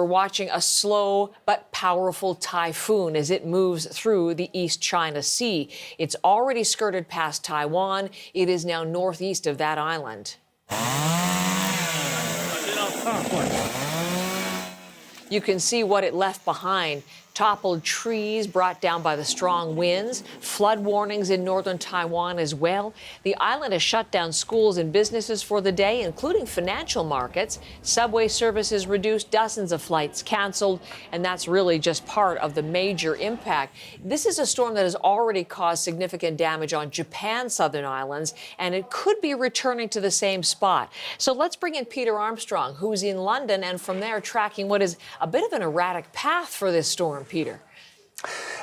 We're watching a slow but powerful typhoon as it moves through the East China Sea. It's already skirted past Taiwan. It is now northeast of that island. You can see what it left behind. Toppled trees brought down by the strong winds, flood warnings in northern Taiwan as well. The island has shut down schools and businesses for the day, including financial markets. Subway services reduced, dozens of flights canceled, and that's really just part of the major impact. This is a storm that has already caused significant damage on Japan's southern islands, and it could be returning to the same spot. So let's bring in Peter Armstrong, who's in London, and from there tracking what is a bit of an erratic path for this storm. Peter.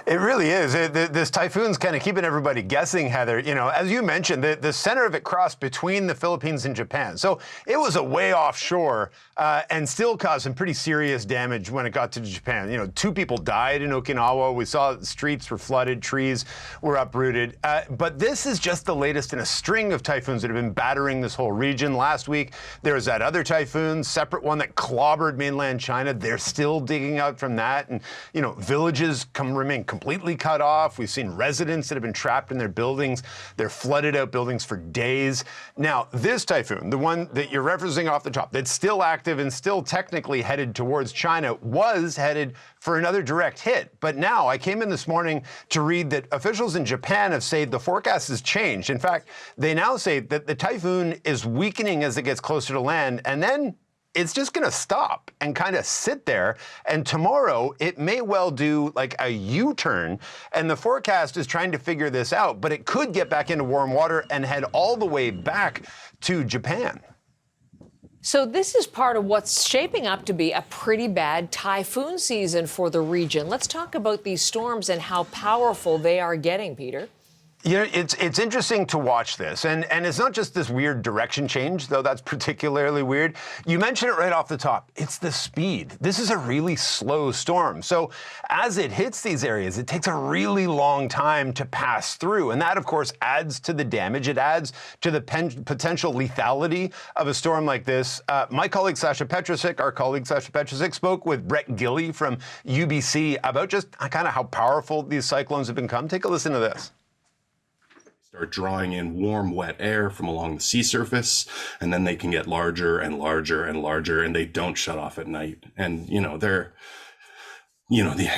It really is. This typhoon's kind of keeping everybody guessing, Heather. You know, as you mentioned, the center of it crossed between the Philippines and Japan. So it was a way offshore and still caused some pretty serious damage when it got to Japan. You know, 2 people died in Okinawa. We saw the streets were flooded, trees were uprooted. But this is just the latest in a string of typhoons that have been battering this whole region. Last week, there was that other typhoon, separate one that clobbered mainland China. They're still digging out from that. And, you know, villages remain completely cut off. We've seen residents that have been trapped in their buildings. They're flooded out buildings for days. Now, this typhoon, the one that you're referencing off the top, that's still active and still technically headed towards China, was headed for another direct hit. But now I came in this morning to read that officials in Japan have said the forecast has changed. In fact, they now say that the typhoon is weakening as it gets closer to land, and then it's just going to stop and kind of sit there. And tomorrow, it may well do like a U-turn. And the forecast is trying to figure this out, but it could get back into warm water and head all the way back to Japan. So this is part of what's shaping up to be a pretty bad typhoon season for the region. Let's talk about these storms and how powerful they are getting, Peter. You know, it's interesting to watch this, and it's not just this weird direction change, though that's particularly weird. You mentioned it right off the top. It's the speed. This is a really slow storm. So as it hits these areas, it takes a really long time to pass through, and that, of course, adds to the damage. It adds to the potential lethality of a storm like this. My colleague Sasha Petrusik spoke with Brett Gilley from UBC about just kind of how powerful these cyclones have become. Take a listen to this. Start drawing in warm, wet air from along the sea surface, and then they can get larger and larger and larger, and they don't shut off at night. And, the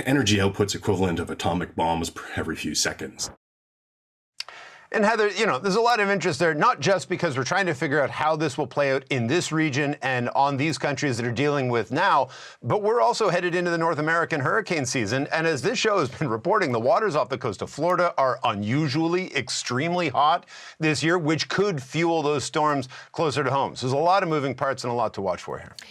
energy output's equivalent of atomic bombs every few seconds. And Heather, there's a lot of interest there, not just because we're trying to figure out how this will play out in this region and on these countries that are dealing with now, but we're also headed into the North American hurricane season. And as this show has been reporting, the waters off the coast of Florida are unusually extremely hot this year, which could fuel those storms closer to home. So there's a lot of moving parts and a lot to watch for here.